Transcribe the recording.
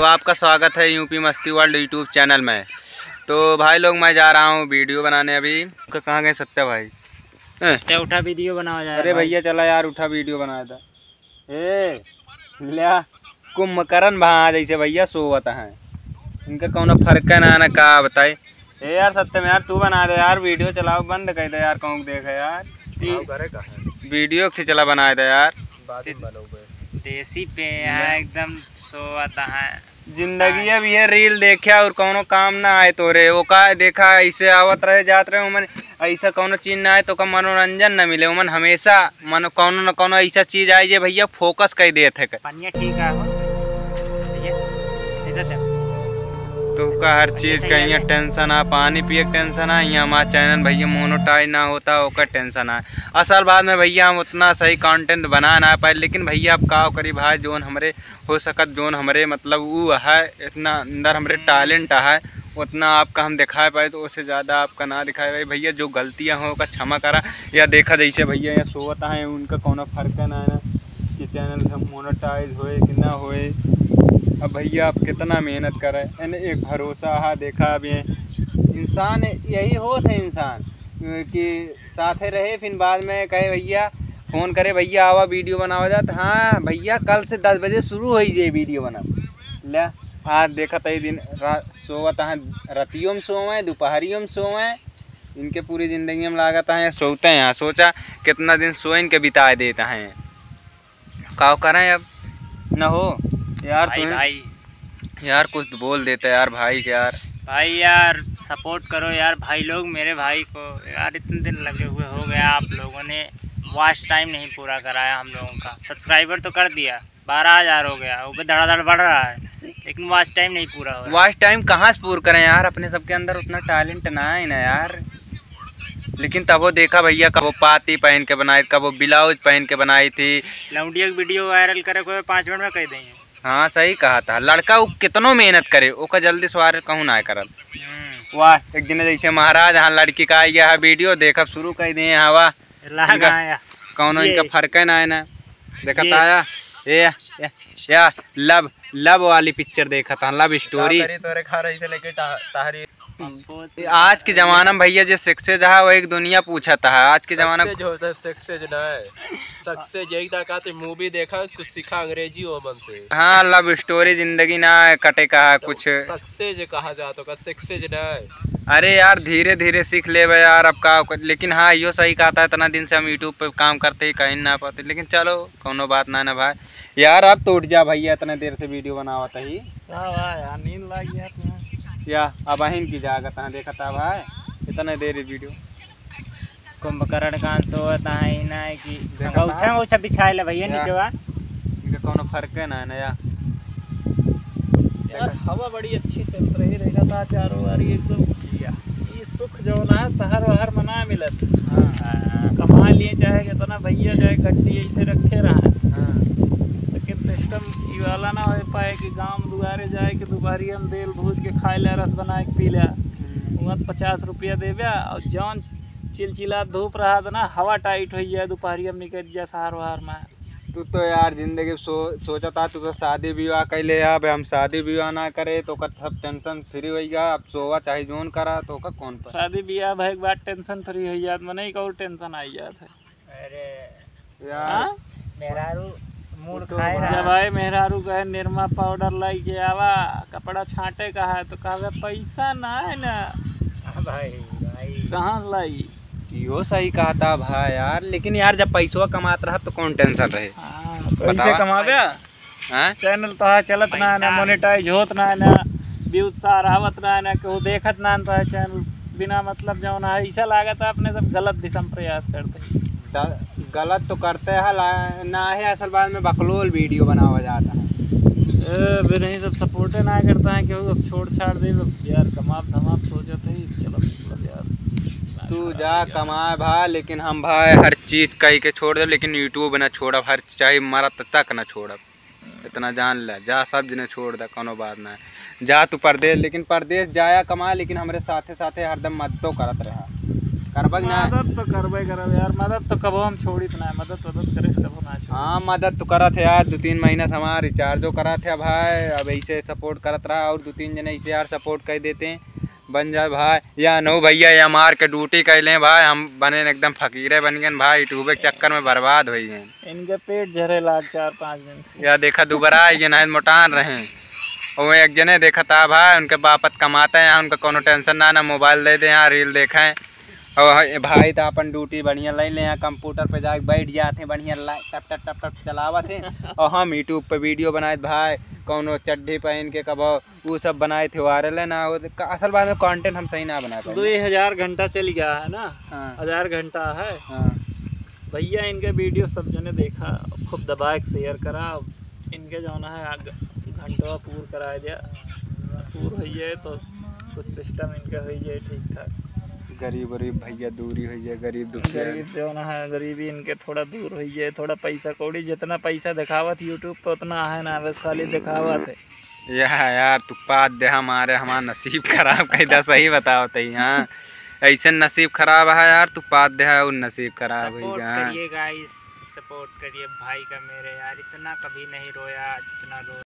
आपका स्वागत है यूपी मस्ती वर्ल्ड यूट्यूब चैनल में। तो भाई लोग मैं जा रहा हूँ वीडियो बनाने। अभी कहाँ गए सत्या भाई? उठा वीडियो बनाया जाए। अरे भैया चला यार, उठा वीडियो बनाया था। लिया कुंभकर्ण भा जैसे भैया सोवत है, इनका कौन फर्क है ना का बताए। यार सत्यम यार तू बना दे यार, वीडियो चलाओ बंद कर दे यार, कौन देखे यार वीडियो खिंचला बनाया था यार। देसी पे है एकदम सोता है जिंदगी अब ये रील देखा और कोनो काम ना आए तो रे वो का देखा ऐसे आवत रहे जात रहे उमन, ऐसा कोनो चीज ना आए तो का मनोरंजन न मिले उमन। हमेशा मन कोनो न कोनो ऐसा चीज आए जे भैया फोकस कर देते है। पानी ठीक है तो का हर चीज का यहाँ टेंशन आ, पानी पिए टेंशन आ, यहाँ हमारा चैनल भैया मोनेटाइज ना होता ओका टेंशन आ। असल बात में भैया हम उतना सही कंटेंट बना ना पाए, लेकिन भैया अब का करी भाई, जोन हमरे हो सकत जोन हमरे मतलब वो है इतना अंदर हमरे टैलेंट है उतना आपका हम दिखा पाए, तो उससे ज़्यादा आपका ना दिखाए भाई। भैया जो गलतियाँ हो का क्षमा करा। या देखा जैसे भैया यहाँ सोवत है उनका कौन फर्क है ना कि चैनल हम मोनेटाइज होए कि ना होए। अब भैया आप कितना मेहनत करें, यानी एक भरोसा है देखा। अब ये इंसान यही होता है इंसान कि साथे रहे फिर बाद में कहे भैया फ़ोन करे भैया आवा वीडियो बनावा जाता। हाँ भैया कल से 10 बजे शुरू हो जाए वीडियो बना ले। आज देखा तई दिन सोवत है, रतियों में सोवें दोपहरियों में सोवें, इनके पूरी ज़िंदगी में लागत है सोते हैं। यहाँ सोचा कितना दिन सोए इनके बिता देता है, क्या करें अब न हो यार। भाई यार कुछ तो बोल देते यार भाई के यार सपोर्ट करो यार भाई लोग मेरे भाई को यार। इतने दिन लगे हुए हो गया, आप लोगों ने वॉच टाइम नहीं पूरा कराया हम लोगों का। सब्सक्राइबर तो कर दिया 12,000 हो गया, वो भी धड़ाधड़ बढ़ रहा है, लेकिन वॉच टाइम नहीं पूरा हो रहा। वॉच टाइम कहाँ से पूरा करें यार, अपने सबके अंदर उतना टैलेंट ना है ना यार। लेकिन तब वो देखा भैया कब वो पाती पहन के बनाई, कब वो ब्लाउज पहन के बनाई थी। लौंडिया की वीडियो वायरल करे कोई 5 मिनट में कर देंगे। हाँ सही कहा था, लड़का वो कितनो मेहनत करे ओका जल्दी सवार कहूँ ना करल। वाह एक दिन जैसे महाराज हाँ लड़की का आया है वीडियो देखा शुरू कर दिए हवा कौन इनका फर्क है ना देखा था आया या लव वाली पिक्चर देखा था, लव स्टोरी। आज के जमाना में भैया जो सक्सेस है वो एक दुनिया पूछा था। आज के जमाना में मूवी देखा कुछ सीखा अंग्रेजी वो मन से। हाँ लव स्टोरी जिंदगी ना कटे का कुछ सक्सेस कहा जाता का सक्सेस ना। अरे यार धीरे धीरे सीख ले यार अब का। लेकिन हाँ यो सही कहा था, इतना दिन से हम यूट्यूब पे काम करते ही कहीं ना पाते, लेकिन चलो कोनो बात ना भाई। यार अब तो उठ जा भैया, इतने देर से वीडियो बनावा था ही यार नींद लग गया या अब अहिन की जागत है देखा था भाई इतने देर वीडियो। कुंभकर्ण का सोता है ना कि गौछा बिछाए ले भैया नीचे इनका कोनो फर्क है ना यार। हवा बड़ी अच्छी चल रही रहेगा था चारों बार एकदम। ये सुख जो ना शहर वहर मना मिलत। कमा लिए चाहे कितना भैया चाहे गड्डी ऐसे रखे रहा, लेकिन सिस्टम ई वाला ना हो पाए कि गांव दुआरे जाए कि दोपहरी हम बेल भूज के खाए लिया, रस बना के पी लिया, वहाँ 50 रुपया देवे और जौन चिलचिला धूप रहा था ना हवा टाइट हो जाए दोपहरी हम निकल जाए शहर वहर में। तू तो यार जिंदगी सोचा था तू तो शादी विवाह कर ले। अब हम शादी विवाह ना करे तो का सब टेंशन फ्री हो गया। अब सोवा चाहे जोन करा तो का कौन पर शादी विवाह भाई बात टेंशन फ्री हो जात में नहीं का टेंशन आई जात है। अरे यार मेहरारू मूड खाए जब आए मेहरारू कहे निरमा पाउडर लाई के आवा कपड़ा छाटे का है तो कहा पैसा ना है ना भाई कहाँ लाई। यो सही कहा था भाई यार, लेकिन यार जब पैसा कमात रहा तो कौन टेंशन रहे। पैसे कमावे चैनल तो है चलत ना ना मोनेटाइज होत ना व्यूज सार आवत ना केहू देखत ना तो है चैनल बिना मतलब जो ना ऐसा लागत है अपने सब गलत दिशा में प्रयास करते। गलत तो करते हैं ना है, असल बात में बकलोल वीडियो बनावा जाता है। फिर नहीं सब सपोर्ट ना करता है केहू अब छोड़ छाड़ दे यार कमाप धमाप सोचते ही चलो यार तू जा कमाए भाई, लेकिन हम भाई हर चीज़ कही के छोड़ दे, लेकिन यूट्यूब ना छोड़ब, हर चाहे मारा तक ना छोड़ब, इतना जान ले जा सब जने छोड़ दे कोनो बात ना जा तू परदेश। लेकिन परदेश जाया कमा, लेकिन हमारे साथे साथे हरदम मददो करत रहा। करबक ना। मदद तो करबे करब यार, मदद तो कबो हम छोड़ी ना, मदद करे कबो ना छोड़ी। हाँ मदद तो करत है यार, 2-3 महीना से हमारा रिचार्जो करत है भाई, अब ऐसे सपोर्ट करत रहा और 2-3 जने ऐसे यार सपोर्ट कर देते हैं बन जाए भाई। या नो भैया या मार के ड्यूटी कर लें भाई, हम बने एकदम फकीरे बन गए भाई, यूट्यूब के चक्कर में बर्बाद हो गए। इनके पेट झरे लाग 4-5 दिन से। या देखा दोबारा ये ना मोटान रहे, और एक जने देखा था भाई उनके बापत कमाते हैं, उनका कोनो टेंशन ना मोबाइल दे दे यहाँ रील देखें। और भाई तो अपन ड्यूटी बढ़िया ले लें, कंप्यूटर पे जाके बैठ जाते हैं बढ़िया टप टप टप टप चलावत हैं, और हम यूट्यूब पे वीडियो बनाए भाई, कौनो चड्ढी पहन के कब वो सब बनाए थे वायरल है ना। असल बात में कंटेंट हम सही ना बना पाए। 2000 घंटा चल गया है ना। हाँ 1000 घंटा है। हाँ भैया इनके वीडियो सब जने देखा, खूब दबा के शेयर करा, इनके जो है घंटा पूर करा दिया, पूर हो जाए तो कुछ सिस्टम इनके हो जाए ठीक ठाक। गरीब गरीब भैया दूरी हो जाए, गरीब दुखिया गरीब जो है गरीबी इनके थोड़ा दूर हो जाए, थोड़ा पैसा कौड़ी जितना पैसा दिखावत यूट्यूब पे उतना है ना, बस खाली दिखावत है। यार तू बात दे हमारा नसीब खराब कैदा सही बताओ तई। हाँ ऐसे नसीब खराब है यार, तू बात दे है और नसीब खराब है। सपोर्ट करिए गाइस, सपोर्ट करिए भाई का मेरे यार, इतना कभी नहीं रोया जितना रो